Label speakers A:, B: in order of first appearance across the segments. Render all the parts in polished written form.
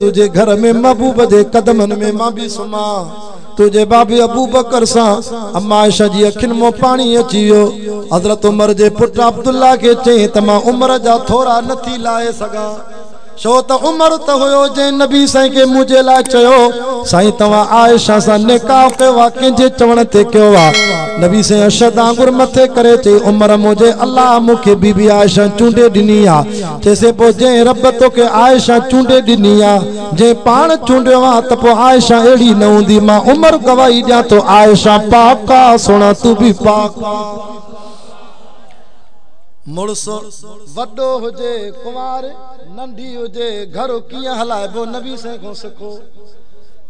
A: तुझे घर में महबूब दे कदमन में मां भी सुमा तुझे बाबे अबू बकर सा अम्मा आयशा जी अखिन मो पानी अची वियो। हजरत उमर जे पुट अब्दुल्ला के चई त मां उमर जा थोरा नथी लाए सगा छो त उमर त होयो जे नबी साईं के मुझे ला चयो साईं तवा आयशा सा निकाह कयो कंहिंजे चवण ते कयो वा। नबी साईं अशद आंगुर मथे करे चई उमर मुझे अल्लाह मुखे बीबी आयशा चूंडे ॾिनी आ जैसे पो जे रब तोखे आयशा चूंडे ॾिनी आ जे पाण चूंडियो आ त पो आयशा एड़ी न हूंदी। मां उमर गवाही ॾियां तो आयशा पाक आ सोना तू भी पाक आ। मुड़स वड्डो हुजे कुंवार नंढी हुजे घर कियां हलाइबो नबी साईं को सिखो।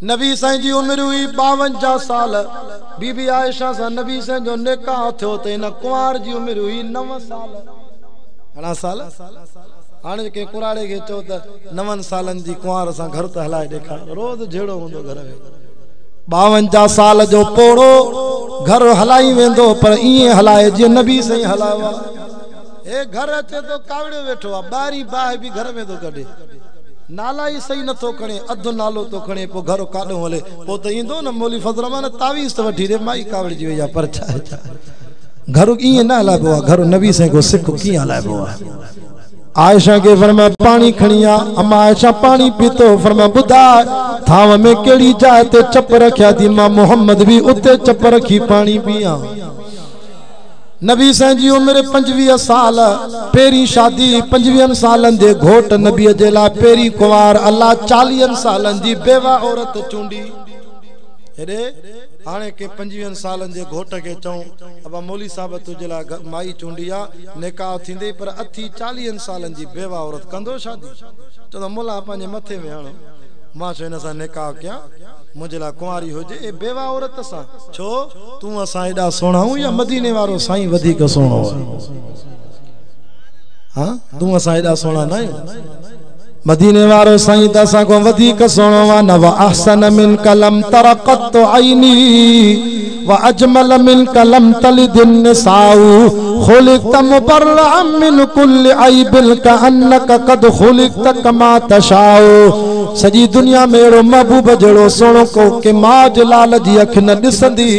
A: नबी साईं जी उम्र हुई 52 साल बीबी आयशा सा नबी साईं जो निकाह थियो त इन कुंवार जी उम्र हुई 9 साल। घणा साल हाणे के कुराड़े के चो त 9 सालन जी कुंवार सा घर त हलाए ॾेखार रोज झेड़ो हुंदो घर में। 52 साल जो पोड़ो घर हलाई वेंदो पर इए हलाए जे नबी साईं हलावा। ए घर अचे तो कावड़े वेठो आ बारी बाह भी घर में तो कढे नाला ही सही न तो खणे अध नालो तो खणे पो घर काडो हले पो तो इंदो न मौली फजरमान तावीज तो वठी रे माई कावड़ जी वेजा पर छा घर ई न हलाबो आ घर नबी से को सिख की हलाबो आ। आयशा के फरमा पानी खणिया अम्मा आयशा पानी पीतो फरमा बुधा थाव में केड़ी जाए ते चप रखया थी मां मोहम्मद भी उते चप रखी पानी पिया। नबी साईं जी उम्र 25 साल पेरी शादी 25 सालन दे घोट नबी जे ला पेरी कुंवार अल्लाह 40 सालन जी बेवा औरत चूंडी हेरे हाणे के 25 सालन जे घोट के चऊं अब मौली साहब तुझे ला माई चूंडी आ निकाह थींदे पर अथी 40 सालन जी बेवा औरत कंदो शादी तो मोला पंहिंजे मथे में हणो मां चो इन सां निकाह कयां मुझे ला कुंवारी हो जे बेवा औरत सा छो तू असा एडा सोना हूं या मदीने वारो साईं वधिक सोनो हां तू असा एडा सोना नहीं मदीने वारो साईं त असा को वधिक सोनो वा न व अहसन मिन कलम तरक़त आईनी व अजमल मिन कलम तलिद निसाउ खुलिक़त मुबर्रअम मिन कुल्ल ऐबिल कअन्नक कद खुलिक़त कमा तशाउ। सजी दुनिया में एड़ो महबूब जड़ो सोनो को के मां जलाल जी अख न दिसंदी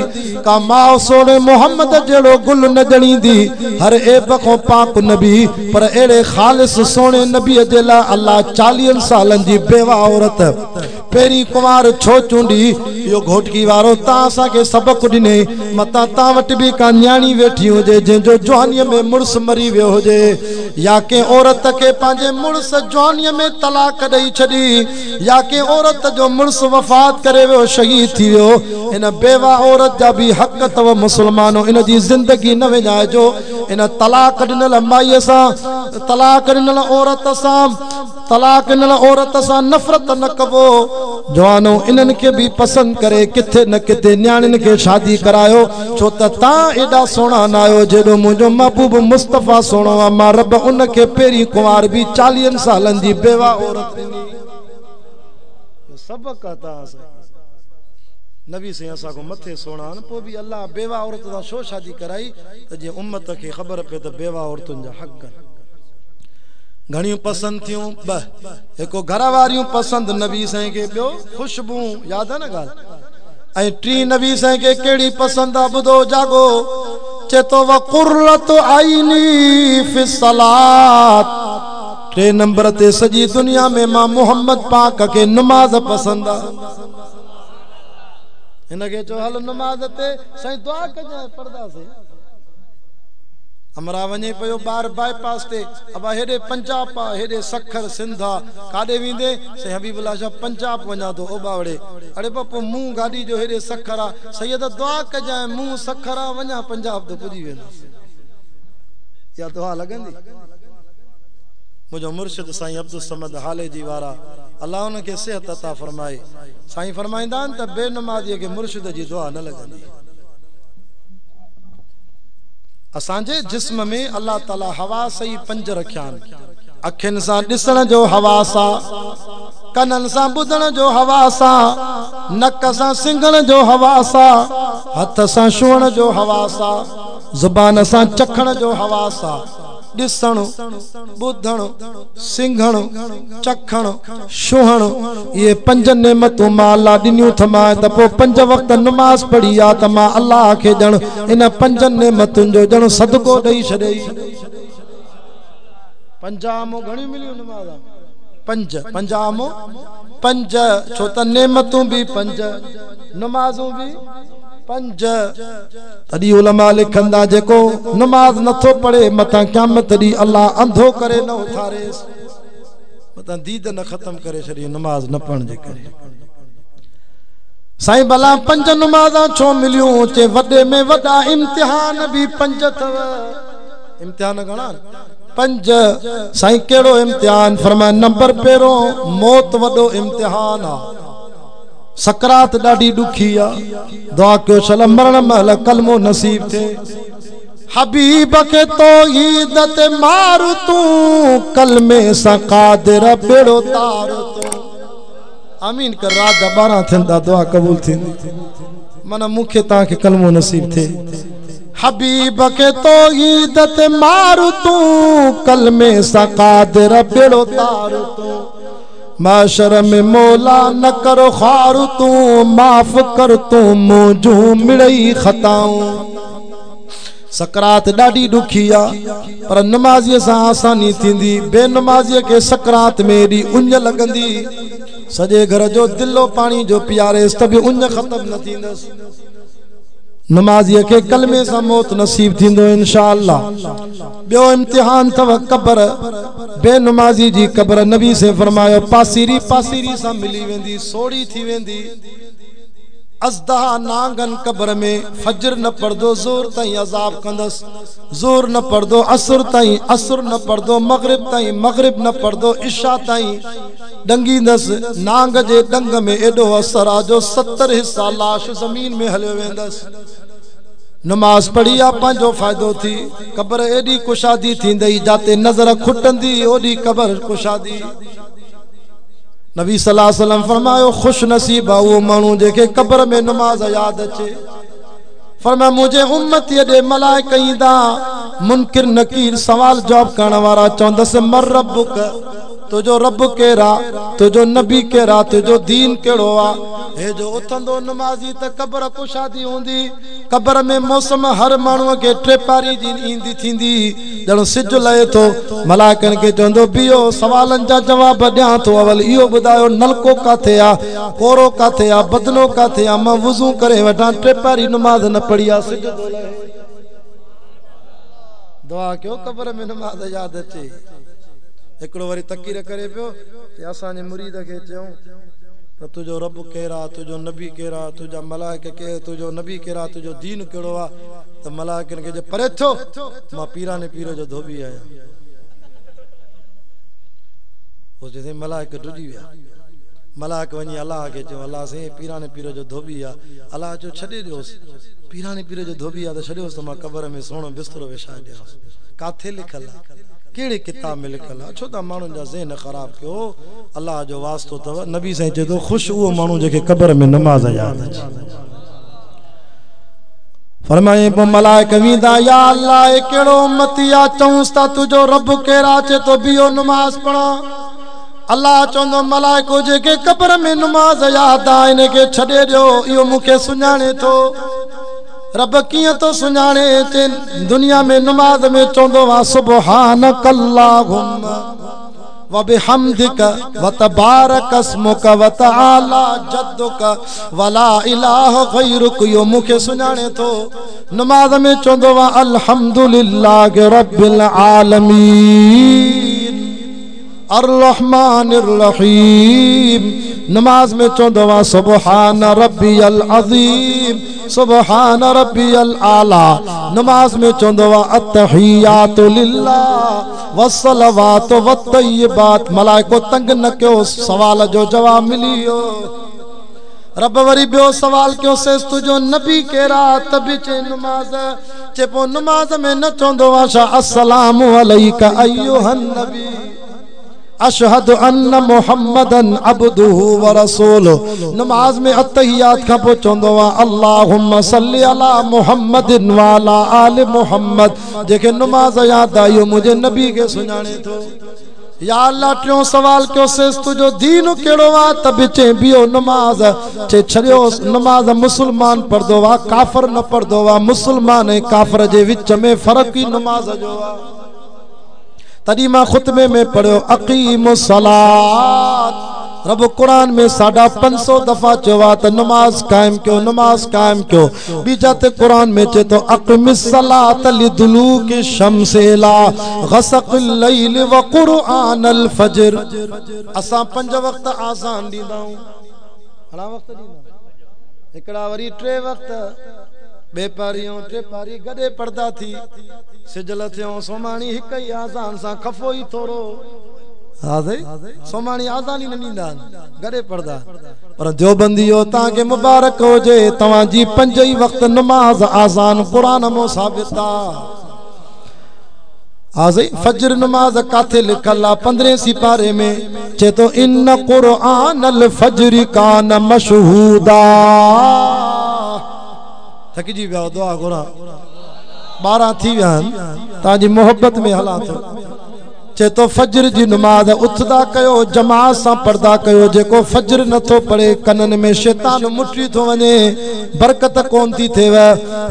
A: का मां सोने मोहम्मद जड़ो गुल न जणींदी हर ऐब को पाक नबी पर एड़े खालिस सोने नबी जला अल्लाह 40 सालन जी बेवा औरत पेरी कुमार छो चूंडी यो घोटकी वारो ता सा के सबक दिने मता ता वट भी का न्याणी वेठी हो जे जो जवानी में मुर्स मरी वे हो जे या के औरत के पांजे मुर्स जवानी में तलाक दई छडी या के औरत जो मुर्स वफात करे वो शहीद थी वो इन बेवा औरत जा भी हक तव मुसलमानो इन जी जिंदगी न विञाए जो इन तलाक दिनल माई सा तलाक दिनल औरत सा तलाक दिनल औरत सा नफरत न कबो जवानो इनन के भी पसंद करे किथे न किथे न्याणिन के शादी करायो छो त ता एडा सोना न आयो जेडो मुजो महबूब मुस्तफा सोनो आ मां रब उन के पेरी कुंवार भी 40 सालन जी बेवा औरत दिनी सबक आता नबी से असा को मथे सोना न पो भी अल्लाह बेवा औरत दा शो शादी कराई त जे उम्मत के खबर पे त बेवा औरतन जा हक घणी पसंद थियूं एको घरवारियूं पसंद नबी साईं के बियो खुशबू याद है ना गाल ऐ टी नबी साईं के केड़ी पसंद आ बुधो जागो चेतो व कुर्रत आईनी फि सलात 3 नंबर ते सजी दुनिया में मां मोहम्मद पाक के नमाज पसंद आ इनके चो हल नमाज ते साईं दुआ कजाए पर्दा से हमरा वने पयो बार बाईपास ते अब हेडे पंजाब पा हेडे सखर सिंधा काडे विंदे से हबीबुल्लाह शाह पंजाब वना तो ओबावड़े अरे पप्पू मु गाड़ी जो हेडे सखरा सैयद दुआ कजाए मु सखरा वना पंजाब तो पुजी वेंदा या दुआ लगंदी मुजो मुर्शिद साईं अब्दुल समद हाले जी वारा अल्लाह उनके सेहत अता फरमाए साईं फरमाइंदा त बेनमाजी के मुर्शिद जी दुआ न लगंदी। असांजे जिस्म में अल्लाह ताला हवा सही पंज रखियान अखिन सा दिसण जो हवासा कनन सा बुधण जो हवासा नक सा सिंगण जो हवासा हथ सा छुअण जो हवासा जुबान सा चखण जो हवासा दिसण बुधण सिंघण चखण छुहण ये पंज नेमतूं मां अल्लाह ॾिनियूं थमा त पोइ पंज वक्त नमाज पढ़ी आ त मां अल्लाह खे ॼण इन पंज नेमतुनि जो ॼण सदको ॾेई छॾई पंजामो घणी मिलियूं नमाज़ पंज पंजामो पंज छो त नेमतूं भी पंज नमाज़ूं भी पंज तॾहिं उलमा लिखंदा जेको नमाज नथो पढ़े मथां क़यामत ॾींहुं अल्लाह अंधो करे न उथारेस मथां दीद न ख़त्म करे छॾी नमाज न पढ़ण जे करे साईं भला पंज नमाज़ां छो मिलियूं चे वॾे में वॾा इम्तिहान भी पंज अथव इम्तिहान घणा पंज साईं कहिड़ो इम्तिहान फरमाए नंबर पहिरों मौत वॾो इम्तिहान आहे सकरात ॾाढी ॾुखी आहे दुआ कयो छल मरण महल कलमो नसीब थे हबीब के तौहीद ते मार तू कलमे सां कादिर बेड़ो तार तू आमीन कर रात 12 थिंदा दुआ कबूल थींदी माना मूंखे तव्हांखे कलमो नसीब थे हबीब के तौहीद ते मार तू कलमे सां कादिर बेड़ो तार तू माशर में मौला न करो खार तू माफ कर तू मुझू मिड़ई खताऊं सकरात ॾाढी ॾुखी आहे पर नमाज़ीअ सां आसानी थींदी बेनमाज़ीअ खे सकरात में एॾी उञ लॻंदी सॼे घर जो दिलो पाणी जो पीआरेसि त बि उञ ख़त्म न थींदसि नमाज़ीअ खे कलमे सां मौत नसीब थींदो इंशाअल्लाह ॿियो इम्तिहान अथव क़ब्र बेनमाज़ी जी क़ब्र नबी से फरमायो पासीरी पासीरी सां मिली वेंदी सोड़ी थी वेंदी अज़दहा नांगन क़ब्र में फजर न पढ़दो ज़ोर ताईं अज़ाब कंदस ज़ोर न पढ़दो असर ताईं असर न पढ़दो मगरिब ताईं मगरिब न पढ़दो इशा ताईं डंगींदस नांग जे डंग में एडो असर आ जो 70 हिस्सा लाश ज़मीन में हलियो वेंदस नमाज पढ़ी आ पंहिंजो फ़ाइदो थी क़ब्र एडी कुशादी थींदई जाते नज़र खुटंदी ओडी क़ब्र कुशादी नबी सल्लल्लाहु अलैहि वसल्लम फरमायो खुश नसीब आ वो मानू जेके क़ब्र में नमाज याद अचे फरमाया मुझे उम्मती दे मलाइका ईंदा मुनकिर नकीर सवाल जवाब करण वारा चवंदस मर रब्बुक तुझो रब केरा तुझो नबी केरा तुझो दीन केड़ो आ हे जो उथंदो नमाजी त क़ब्र कुशादी हुंदी क़ब्र में मौसम हर मानू के ट्रेपारी जी ईंदी थींदी जण सिज लहे तो मलाइकन के चवंदो बियो सवालन जा जवाब ॾियां तो अवल इहो ॿुधायो नलको काथे आ कोरो काथे आ बदलो काथे आ मां वुज़ू करे वठां ट्रेपारी नमाज न पढ़ी आ सिज थो लहे दुआ कयो क़ब्र में नमाज याद अचे एकड़ो वरी तकीर करे पियो कि असांजे मुरीद खे चऊं त तुझो रब केरा तुझो नबी केरा तुझा मलाइका के तुझो नबी केरा तुझो दीन केड़ो आ त मलाइकन के जे परे थो मां पीराने पीर जो धोबी आया ओ जे मलाइका डुडी विया मलाइक वनी अल्लाह के चयो अल्लाह से पीराने पीर जो धोबी आ अल्लाह जो छडे दियोस पीराने पीर जो धोबी आ त छडियोस त मां कब्र में सोनो बिस्तरो विछाए दियोस काथे लिखल केड़े किताब में लिखल छो त मानू जा ज़हन खराब कयो अल्लाह जो वास्तो तव नबी से जो खुश वो मानू जेके कब्र में नमाज याद अचे फरमाए पो मलाइका वींदा या अल्लाह केड़ो उम्मती आ चऊंस ता तुझो रब केरा चे तो बियो नमाज पढ़ा अल्लाह चवंदो मलाइको जेके कब्र में नमाज याद आ इन के छडे दियो इहो मूंखे सुञाणे थो रब कियां तो सुञाणे चे दुनिया में नमाज में चवंदो वा सुब्हानक अल्लाहुम्मा व बिहम्दिक व तबारक अस्मुक व तआला जद्दुक व ला इलाहा गैरुक यो मूंखे सुञाणे थो नमाज में चवंदो वा अल्हम्दुलिल्लाहि रब्बिल आलमीन अर्रहमानिर रहीम नमाज में चवंदो वा सुब्हान रब्बियल अज़ीम सुब्हान रब्बियल आला नमाज में चवंदो वा अत्तहियातु लिल्लाह वस्सलावातु वत्तय्यिबात मलाइको तंग न कयो सवाल जो जवाब मिलियो रब वरी बियो सवाल क्यों से तुझो नबी केरा तभी चे नमाज चे पो नमाज में न चवंदो वा शा अस्सलामु अलैका अय्युहन नबी अशहदु अन्न मुहम्मदन अब्दुहु व रसूलुहु। नमाज में अत्तहियात का पो चोंदो वा अल्लाहुम्मा सल्ली अला मुहम्मदिन व अला आलि मुहम्मद। जेके नमाज याद आयो मुझे नबी के सुञाणे थो। या अल्लाह टियों सवाल क्यों सेस तुझो दीन केड़ो वा तब चे बियो नमाज चे छड़ियो नमाज मुसलमान पढ़दो वा काफिर न पढ़दो वा। मुसलमान ऐं काफिर जे विच में फर्क ही नमाज जो वा। तड़ी मां खुतबे में पढ़ियो अकीमुस सलात। रब कुरान में 550 दफा चवा त नमाज कायम क्यों नमाज कायम क्यों। बीजात कुरान में चे तो अक़मिस सलात लिदुलूकि शम्स इला गसक़िल लैल व क़ुरआनल फज्र। असां 5 वक्त आज़ान दींदाऊं। हला वक्त दींदा एकड़ा वरी 3 वक्त बेपारियों 3 पारी गडे पड़दा थी सिजल थियो सोमाणी हिक ही आज़ान सा खफो ही थोरो सोमाणी आज़ान ही न नींदा गडे पड़दा। पर देवबंदियो ता के मुबारक हो जे तवा जी 5 ही वक्त नमाज आज़ान कुरान मो साबित आज़ई फजर नमाज काथे लिखल 15 सिपारे में चे तो इन कुरआनल फजर कान मशहूदा। थकी जी विया दुआ घुरा 12 थी विया ताजी मोहब्बत में हला थो। चे तो फजर जी नमाज उथदा कयो जमात सा पढ़दा कयो। जेको फजर नथो पढ़े कनन में शैतान मुठी थो वने बरकत कोन थी थेव।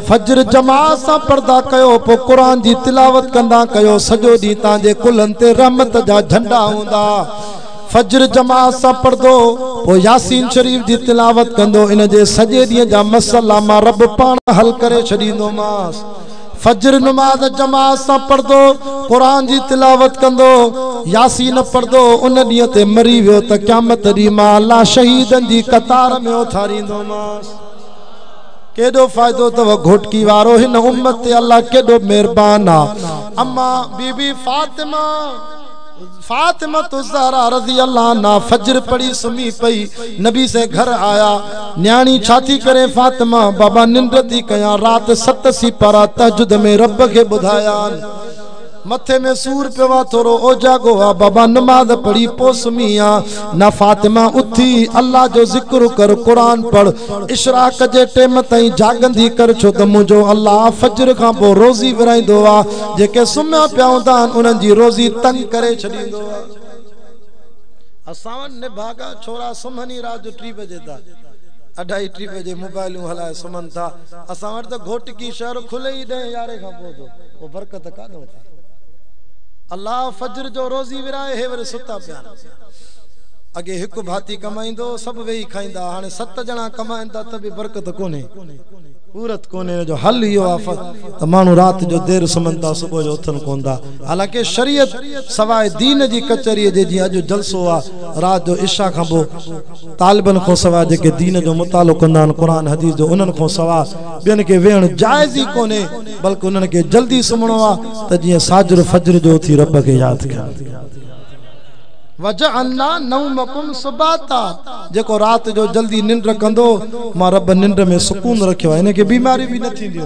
A: फजर जमात सा पढ़दा कयो पो कुरान जी तिलावत कंदा कयो सजो दी ताजे कुलन ते रहमत जा झंडा हुंदा। फजर जमात सा पढ़दो पो यासीन शरीफ जी तिलावत कंदो इन जे सजे दी जा मसला मा रब पाण हल करे छडींदो मास। फजर नमाज जमात सा पढ़दो कुरान जी तिलावत कंदो यासीन पढ़दो उन दी ते मरी वियो त क़यामत दी मा अल्लाह शहीदन जी कतार में उथारींदो मास। केडो फायदो तव घोटकी वारो हिन उम्मत ते अल्लाह केडो मेहरबान आ। अम्मा बीबी फातिमा तो ज़हरा रज़ी अल्लाह अन्हा फजर पढ़ी सुमी पई नबी से घर आया। न्याणी छाती करे फातिमा बाबा निंद थी कया रात 7 सिपारा तहज्जुद में रब के बुधाया मथे में सूर पेवा थोरो ओ जागो आ बाबा नमाज पढ़ी पो सुमिया ना फातिमा उठी अल्लाह जो जिक्र कर कुरान पढ़ इशराक जे टेम तई जागंदी कर छो त मुजो अल्लाह फजर का पो रोजी विराइंदो आ जेके सुम्या पिया हूंदा उन्हनि जी रोजी तंग करे छडींदो आ। असां ने भागा छोरा सुमनी रात जो 3 बजे ता 2:30 बजे मोबाइलूं हलाए सुमन था। असां वट त घोट की शहर खुले ही 10-11 का पो तो वो बरकत कानो थी। अल्लाह फजर जो रोजी विराए हे वर सुता पिया अगे हिकु भाती कमाइंदो सब वेही खाइंदा हाने 7 जना कमाइंदा त भी बरकत कोने पूरत कोने जो हल यो आफत त मानु रात जो देर सुमंदा सुबह जो उथन कोंदा। हालांकि शरीयत सवाए दीन जी कचरी जे जी अज जलसो आ रात जो इशा खाबो तालिबन को सवा जेके दीन जो मुतालो कंदान कुरान हदीस जो उनन को सवा बेन के वेण जायज ही कोने बल्कि उनन के जल्दी सुमणो आ त जी साजर फजर जो थी रब के याद कर। वजअलना नौमकुम सुबाता जेको रात जो जल्दी निंड कंदो मां रब निंड में सुकून रखियो है इनके बीमारी भी न थींदियो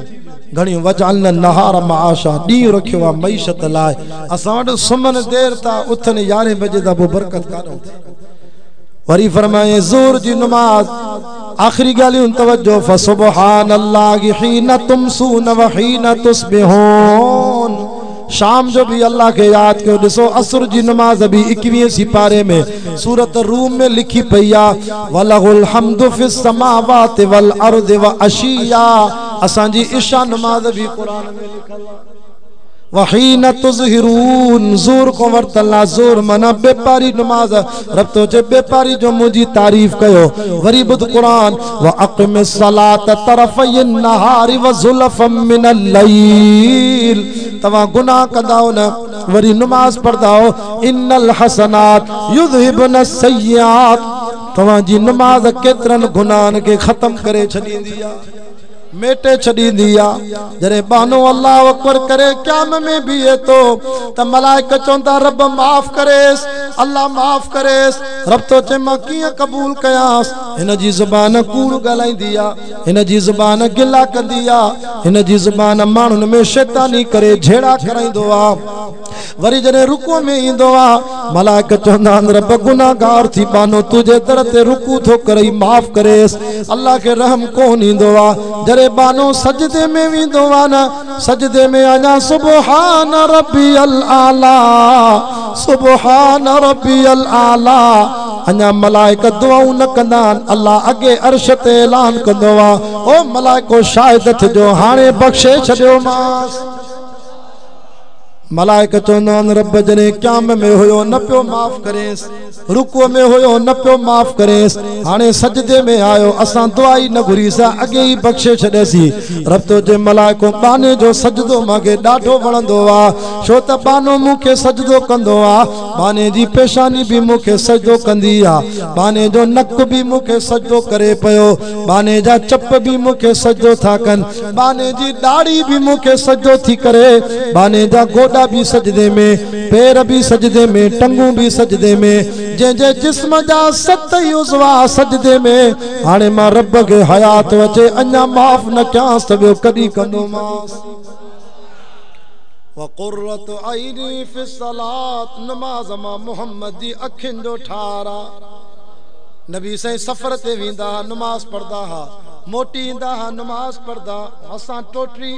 A: घणी। वजअलना नहार माशा डी रखियो आ मईशत लाए असां वट सुमन देर ता उथन 11 बजे दा वो बरकत कानो वरी फरमाए ज़ोर जी नमाज आखिरी गालियों तवज्जो फसुबहानल्लाहि हीना तुमसून व हीना तुस्बिहून। शाम जो भी अल्लाह के याद कयो दिसो असर जी नमाज अभी 21 सिपारे में सूरत रूम में लिखी पईया वलहुल हम्दु फिस समावाति वल अर्दि व अशिया। असां जी इशा नमाज भी कुरान में लिखल वहीन तुज़हिरून ज़ोर को वरतला ज़ोर मना बेपारी नमाज रब तो जे बेपारी जो मुजी तारीफ कयो वरी बुद कुरान व अक़िमिस सलात तरफ़यन नहारी व ज़ुलफ़म मिनल लैल। तवा गुनाह कंदाओ न वरी नमाज पढ़दाओ इन्नल हसनात युज़हिबुन सय्यात। तवा जी नमाज केतरन गुनाहन के खत्म करे छडींदी आ मेटे छड़ी दिया जरे बानो अल्लाह अकबर करे क़याम में भी है तो त मलाइका चोंदा रब माफ करे अल्लाह माफ़ करेस रब तो चे मां कीअं क़बूल कयांस इन जी ज़ुबान कूड़ ॻाल्हाईंदी आ इन जी ज़ुबान गिला कंदी आ इन जी ज़ुबान माण्हुनि में शैतानी करे झेड़ा कराईंदो आ वरी जॾहिं रुकू में ईंदो आ मलाइक चवंदा आहिनि रब गुनाहगार थी बानो तुझे दर ते रुकू थो करे माफ़ करेस अल्लाह के रहम कोन ईंदो आ जॾहिं बानो सजदे में वेंदो आ न सजदे में अञा सुबहान रब्बियल आला सुबहान रब्बियल आला अञा मलाइक दुआऊं न कंदा आहिनि अल्लाह अॻे अर्श ते ऐलान कंदो आ ओ मलाइको शायद थिजो हाणे बख़्शे छॾियो मांस मलाइक चवंदा आहिनि रब जॾहिं क़याम में हुयो न पियो माफ़ करेस रुकू में हुयो न पियो माफ़ करेस हाणे सजदे में आयो असां दुआ ई न घुरीसा अॻे ई बख़्शे छॾियसी रब तो जे मलाइको बाने जो सजदो मूंखे ॾाढो वणंदो आ छो त बानो मूंखे सजदो कंदो आ बाने जी पेशानी भी मूंखे सजदो कंदी आ बाने जो नक भी मूंखे सजदो करे पियो बाने जा चप भी मूंखे सजदो था कनि बाने जी दाढ़ी भी मूंखे सजदो थी करे बाने जा गोॾा भी सजदे में पैर भी सजदे में टंगू भी सजदे में जे जिस्म जा 7 उज़वा सजदे में हाणे मां रब के हयात अचे अञा माफ़ न कयांस त ॿियो कॾहिं कंदोमांस वक़ुर्रत ऐनी फी सलात नमाज़ मां मोहम्मद जी अखियुनि जो ठारा नबी साईं सफ़र ते वेंदा नमाज़ पढ़दा हा मोटी ईंदा हा नमाज़ पढ़दा असां टोटरी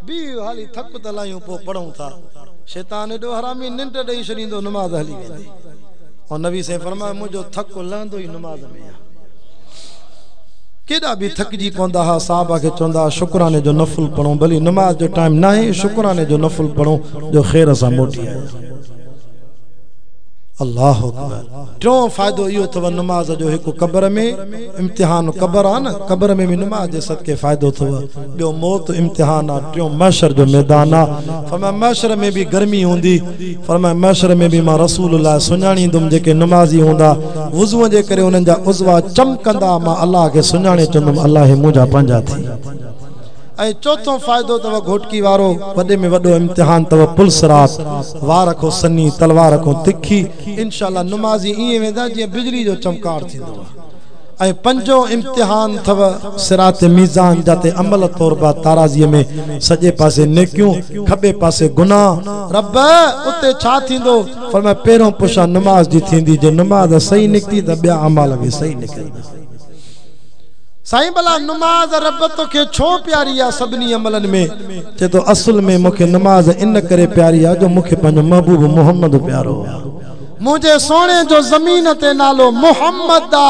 A: बि हाली थक त लायूं पोइ पढ़ूं था शैतान एॾो हरामी निंड ॾेई छॾींदो नमाज़ हली वेंदी और नबी साईं फरमाए मुंहिंजो थक लहंदो ई नमाज़ में आहे केॾा बि थकिजी पवंदा हा साहबा खे चवंदा हा शुक्राने जो नफ़ुल पढ़ूं भली नमाज़ जो टाइम न आहे शुक्राने जो नफ़ुल पढ़ूं जो ख़ैर सां मोटी आया अल्लाह अकबर टियों फ़ाइदो इहो अथव नमाज जो हिकु क़ब्र में इम्तिहान क़ब्र आहे न क़ब्र में भी नमाज जे सदके फ़ाइदो अथव ॿियो मौत इम्तिहान आहे टियों महशर जो मैदान आहे फरमाया महशर में भी गर्मी हूंदी फरमाया महशर में भी मां रसूलुल्लाह सुञाणींदुमि जेके नमाज़ी हूंदा वुज़ूअ जे करे उन्हनि जा उज़वा चमकंदा मां अल्लाह खे सुञाणे चवंदुमि अल्लाह हे मुंहिंजा पंहिंजा थी ऐं चौथों फ़ाइदो तव घोटकी वारो वॾे में वॾो इम्तिहान तव पुलसरात वार को सनी तलवार को तिखी इंशाअल्लाह नमाज़ी ईअं वेंदा जीअं बिजली जो चमकार थींदो ऐं पंजो इम्तिहान थव सिरात मीज़ान जाते अमल तौर बा ताराज़ीअ में सॼे पासे नेकियूं खॿे पासे गुनाह रब उते छा थींदो फरमाए पहिरों पुछा नमाज जी थींदी जे नमाज सही निकिती त ॿिया अमाल बि सही निकिरंदा साईं भला नमाज रब तोखे छो प्यारी आ सभिनी अमलन में चे तो असल में मूंखे नमाज इन करे प्यारी आ जो मूंखे पंहिंजो महबूब मोहम्मद प्यारो आ मुझे सोने जो जमीन ते नालो मोहम्मद आ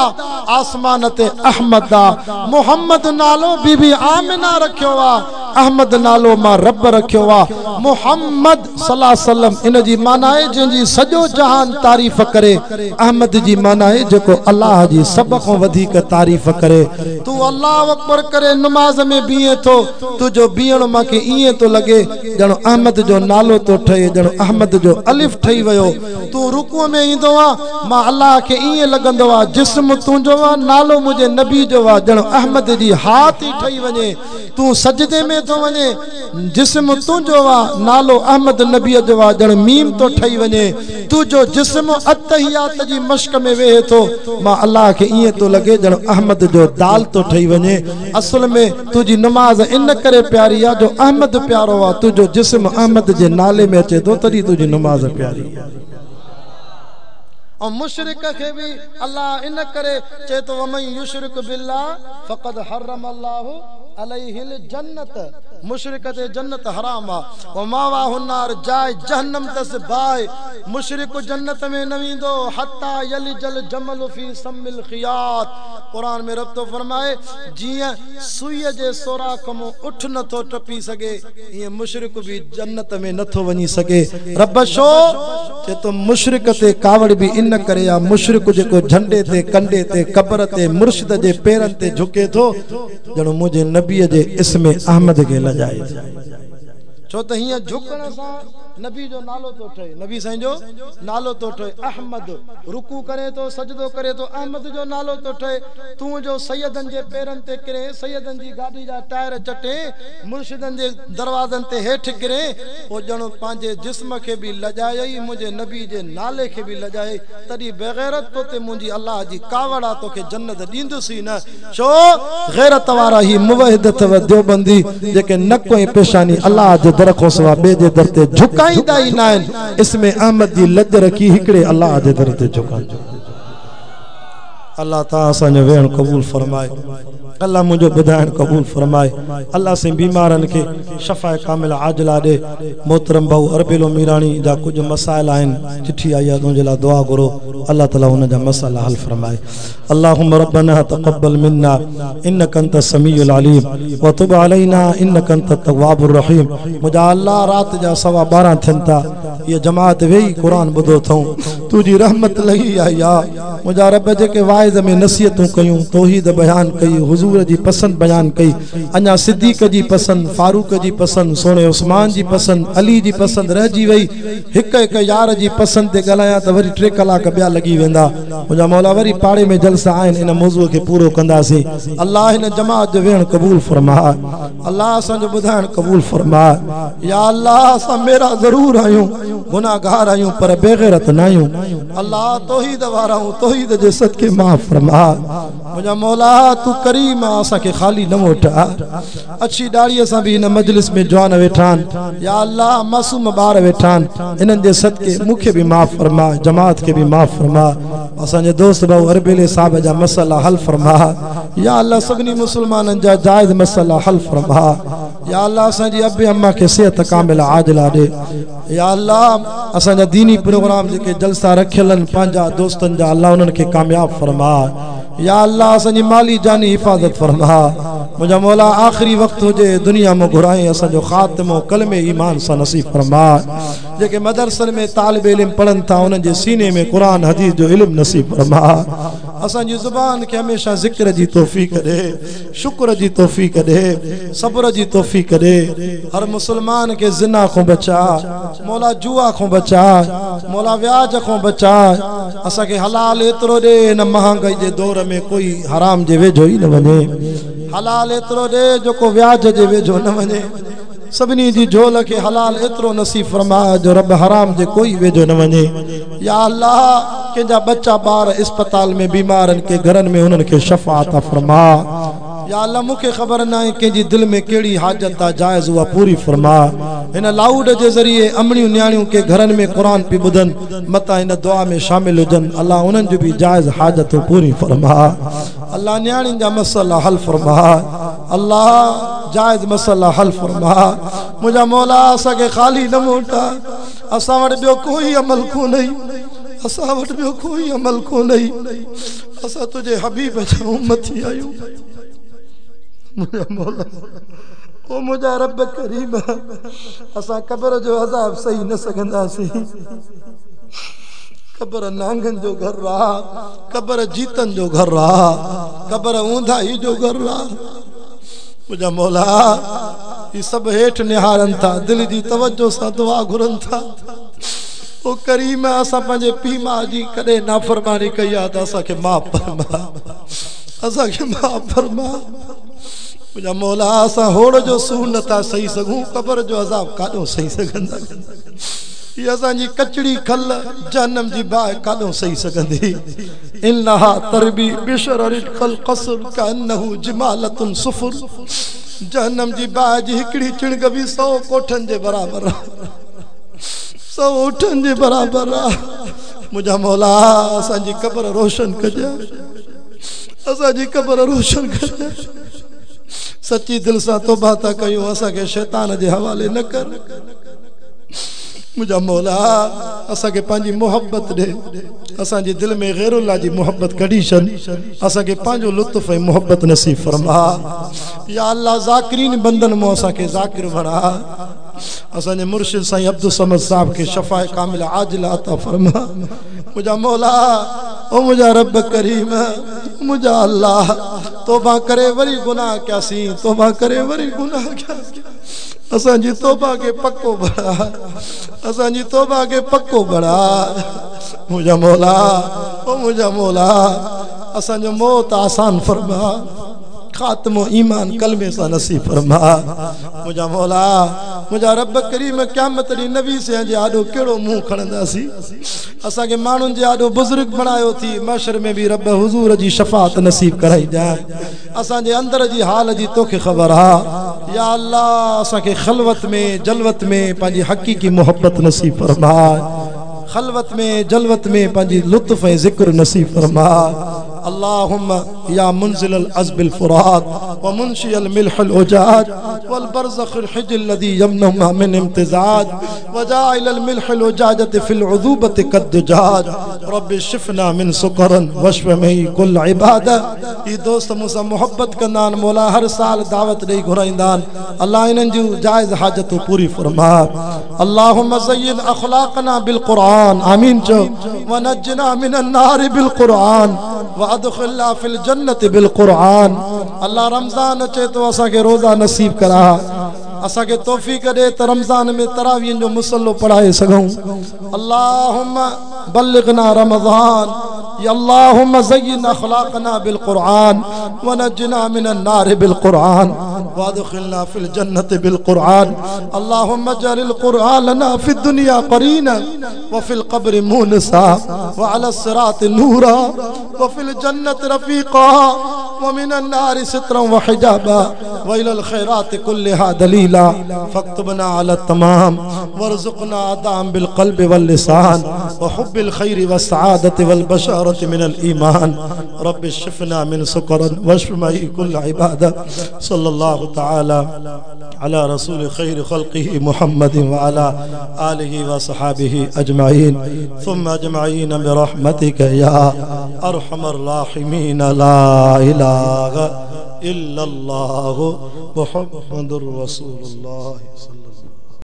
A: आसमान ते अहमद आ मोहम्मद नालो बीबी आमिना रखियो आ अहमद नालो मां रब रखियो आ मोहम्मद सल्लल्लाहु अलैहि वसल्लम इन जी माना है जंहिंजी सॼो जहान तारीफ़ करे अहमद जी माना है जेको अल्लाह जी सब खां वधीक तारीफ़ करे तू अल्लाह अकबर करे नमाज में बीहे थो तुझो बीहण मांखे ईअं थो लगे ॼण अहमद जो नालो तो ठहे ॼण अहमद जो अलिफ ठही वियो तू रुकू में ईंदो आ मां अल्लाह के ईअं लॻंदो आ जिस्म तुंहिंजो आ नालो मुंहिंजे नबी जो आ ॼण अहमद जी हाथ ई ठही वञे तू सजदे में तो वञे जिस्म तुंहिंजो आ नालो अहमद नबी जो आ ॼण मीम तो ठही वञे तुझो जिस्म अतहियात जी मश्क में वेहे थो मां अल्लाह के ईअं तो लगे ॼण अहमद जो दाल तो ठही वञे असल में तुझी नमाज इन करे प्यारी आ जो अहमद प्यारो आ तुझो जिस्म अहमद जे नाले में अचे तो तॾहिं तुझी नमाज प्यारी आ और मुशरिक के भी अल्लाह इन करे चे तो वमन युशरिक बिल्लाह फक़द हर्रम अल्लाहु अलैहिल जन्नत मुशरिक ते जन्नत हराम आ व मावाहु नार जाए जहन्नम तस बाय मुशरिक जन्नत में न वेंदो हत्ता यलिजल जमल फी सम्मिल खियात कुरान में रब तो फरमाए जिया सुई जे सोराख मो उठ न तो टपी सके ये मुशरिक भी जन्नत में न तो वनी सके रब शो चे तो मुशरिक ते कावड़ भी इन करे आ मुशरिक जेको झंडे ते कंडे ते कब्र ते मुर्शिद जे पेरन ते झुके थो जणो मुझे नबी जे इसमें अहमद के लजाए छो त हिया झुकण सां नबी जो नालो तो ठे नबी साईं जो नालो तो ठे अहमद रुकू करे तो सजदो करे तो अहमद जो नालो तो ठे तू जो सैयदन जे पेरन ते किरे सैयदन जी गाड़ी जा टायर चटे मुर्शिदन जे दरवाजन ते हेठ किरे ओ जणो पांजे जिस्म के भी लजाई मुझे नबी जे नाले के भी लजाए तडी बेगैरत तो ते मुंजी अल्लाह जी कावड़ा तो के जन्नत दींदुसी न छो गैरत वारा ही मुवहिदत व देवबंदी जेके नको ऐं पेशानी अल्लाह जे दर खां सवा ॿिए जे दर ते झुकाईंदा ई न आहिनि इसमें अहमद जी लज रखी हिकिड़े अल्लाह जे दर ते झुकाइजो अल्लाह ताला असांजो वेहण क़बूल फरमाए अल्लाह मुझे ॿुधाइण क़बूल फरमाए अल्लाह से बीमारन के शफ़ा कामिल आजला दे मोहतरम भाऊ अरबिलो मीरानी जा कुछ मसाइल आहिनि चिट्ठी आई आहे तुंहिंजे लाइ दुआ करो अल्लाह ताला उन जा मसाइला हल फरमाए अल्लाहुम्मा रब्बना तक़ब्बल मिन्ना इन्नका अंत समीउल अलीम व तुब अलैना इन्नका अंत तव्वाबुर रहीम मुझा अल्लाह रात जा 12:15 थियनि था ये जमात वेही कुरान ॿुधो अथऊं तुंहिंजी रहमत लही आई आहे मुझा रब जेके वाइज़ में नसीहतूं कयूं तौहीद बयान कई हुजूर जी पसंद बयान कई अञा सिद्दीक जी पसंद फारूक जी पसंद सोने उस्मान जी पसंद अली जी पसंद रहिजी वई हिक हिक यार जी पसंद ते ॻाल्हायां त वरी 3 कलाक ॿिया लॻी वेंदा मुंहिंजा मौला वरी पाड़े में जलसा आहिनि इन मौज़ूअ खे पूरो कंदासीं अल्लाह हिन जमात जो वेहण क़बूल फरमाए अल्लाह असांजो ॿुधाइण क़बूल फरमाए या अल्लाह असां मेरा ज़रूर आहियूं गुनाहगार आहियूं पर बेगैरत न आहियूं अल्लाह तौहीद वारा आहियूं तौहीद जे सदके माफ़ फरमा मुंहिंजा मौला तू करीम असां खे खाली न मोटा अच्छी दाढ़ीअ सां भी इन मजलिस में जवान वेठा आहिनि या अल्लाह मासूम ॿार वेठा आहिनि इन्हनि जे सदके मूंखे भी माफ़ फरमा जमात खे भी माफ़ फरमा असांजे दोस्त भाऊ अरबिले साहब जा मसला हल फरमा या अल्लाह सभिनी मुसलमाननि जा जायज़ मसला हल फरमा या अल्लाह असांजी अबे अम्मा खे सेहत कामिल आजिला दे या अल्लाह असांजा दीनी प्रोग्राम जेके जलसा रखियल आहिनि पंहिंजा दोस्तनि जा अल्लाह उन्हनि खे कामयाब फरमा या अल्लाह असांजी माली जानी हिफ़ाज़त फरमा मुंहिंजा मौला आख़िरी वक्त हुजे दुनिया में घुराए असांजो ख़ात्मो कलमे ईमान सां नसीब फरमा जेके मदरसनि में तालिब इल्म पढ़नि था उन्हनि जे सीने में क़ुरान हदीस जो इल्म नसीब फरमा असांजी ज़ुबान खे हमेशा ज़िक्र जी तौफ़ीक़ दे शुक्र जी तौफ़ीक़ दे सब्र जी तौफ़ीक़ दे हर मुसलमान के ज़िना को बचा मौला जुआ को बचा मौला व्याज को बचा असांखे हलाल एतिरो दे न महांगाई जे दौर में कोई हराम जे वेझो ई न वञे हलाल एतिरो दे जो को व्याज जे वेझो न वञे सभिनी जी झोल के हलाल एतिरो नसीब फरमा जो रब हराम जे कोई वेझो न वञे या अल्लाह कंहिंजा बच्चा ॿार अस्पताल में बीमारनि के घरनि में उन्हनि खे शफ़ा अता फरमा या अल्लाह मूंखे ख़बर न आहे कंहिंजी दिलि में कहिड़ी हाजत आहे जायज़ उहा पूरी फरमा हिन लाउड जे ज़रिए अमड़ियूं न्याणियूं के घरनि में क़ुरान पई ॿुधनि मता हिन दुआ में शामिल हुजनि अल्लाह उन्हनि जो बि जायज़ हाजतूं पूरी फरमा अल्लाह न्याणियुनि जा मसला हल फरमा अल्लाह जायज़ मसला हल फरमा मुंहिंजा मौला असांखे खाली न मोटा असां वटि ॿियो कोई अमल कोन्हे असां वटि ॿियो कोई अमल कोन्हे असां तुंहिंजे हबीब जा उम्मती आहियूं मुझा मौला ओ मुझा रब करीम असा कब्र जो अज़ाब सही न सघंदासीं कब्र नांगन जो घर रहा कब्र जीतन जो घर रहा कब्र ऊंधाई जो घर रहा मुझा मौला ये सब हेठ निहारन था दिल जी तवज्जो सा दुआ घुरन था ओ करीम असा पंजे पी मां जी कदे नाफरमानी कई आ त असा के माफ फरमा असा के माफ फरमा मुझा मौला असा होड़ जो सूह नथा सही सघूं कब्र जो अज़ाब काॾो सही सघंदा ये असांजी कचड़ी खल जहन्नम जी बाहि काॾो सही सघंदी इन्नहा तरबी बिशरल क़स्र कअन्नहु जिमालतुन सुफुर जहन्नम जी बाहि जी हिकड़ी चिणग भी 100 कोठन जे बराबर 100 ऊठन जे बराबर मुझा मौला असांजी कब्र रोशन कजे असांजी कब्र रोशन कजे सच्ची दिल से तौबा ता कयूं असा के शैतान जे हवाले न कर मुझा मौला असा के पांजी मोहब्बत दे असा जी दिल में गैरुल्लाह जी मोहब्बत कड़ी शन असा के पांजो लुत्फ ए मोहब्बत नसीब फरमा या अल्लाह जाकिरीन बंदन मो असा के जाकिर बना असा ने मुर्शिद साईं अब्दुल समद साहब के शफाए कामिल आजिला अता फरमा मुझा मौला ओ मुझा रब करीम मुझा अल्लाह तौबा करे वरी गुनाह क्या सी तौबा करे वरी गुनाह क्या असां जी तौबा के पक्को बड़ा, असां जी तौबा के पक्को बड़ा। मुझा मौला, ओ मुझा मौला, असां जो मौत आसान फरमा, खात्मो ईमान कलमे सा नसीब फरमा। मुझा मौला, मुझा रब करीम क़यामत दी नबी से जे आडो केड़ो मुंह खणंदासी। असा के मानुन जे आडो बुजुर्ग बनायो थी, महशर में भी रब हुजूर जी शफाअत नसीब कराई जाए। असा जे अंदर जी हाल जी तोखे खबर हा। या अल्लाह, असा के खलवत में जलवत में पांजी हकीकी मोहब्बत नसीब फरमा। खलवत में जलवत में पांजी लुत्फ ए जिक्र नसीब फरमा। अल्लाहुम्मा या मुनजिल अज़बिल फुरात व मुनशियल मिल्हल उजाज वल बरज़खिल हिजल लदी यमनुमा मिन इम्तिजाज व जाइल मिल्हल उजाजत फिल उज़ूबत कद्दुजाज रब्बि शिफना मिन सुकरन वशफ मई कुल इबादत। ई दोस्त मुसा मोहब्बत कंदान, मौला हर साल दावत दे घुराइंदान। अल्लाह इनन जो जायज हाजत पूरी फरमा। अल्लाहुम्मा ज़य्यिन अखलाकना बिल कुरान, आमीन चो। व नज्जना मिनन नार बिल कुरान व अदखिलना फिल जन्नत बिल कुरान। अल्लाह रमजान अचे तो असा के रोजा नसीब करा, असा के तौफीक दे त रमजान में तरावीह जो मुसल्लो पढ़ाए सगूं। अल्लाहुम्मा बल्लिगना रमजान। या अल्लाहुम्मा ज़य्यिन अखलाकना बिल कुरान व नज्जना मिनन नार बिल कुरान व अदखिलना फिल जन्नत बिल कुरान। अल्लाहुम्मा जअलिल कुरान लना फिद दुनिया करीना व फिल क़ब्र मुनसा व अला सिरात नूरा व फिल जन्नत रफीका व मिनन नार सित्रन व हिजाबा व इलल खैरात कुल्लिहा दलीला फक्तबना अला तमाम वरज़ुक़ना अदाम बिल क़ल्ब वल लिसान व हुब्बिल खैर व सआदत वल बशारत मिनल ईमान। रब्बि शिफना मिन सुकरन वशफ मई कुल इबादत। सल्लल्लाहु तआला अला रसूल खैर खल्क़िही मुहम्मद व अला आलिहि व सहाबिही अजमाइन सुम्मा अजमाइन बिरहमतिक या अरहमर राहिमीन। ला इलाहा इल्लल्लाहु मुहम्मदुर रसूलुल्लाह।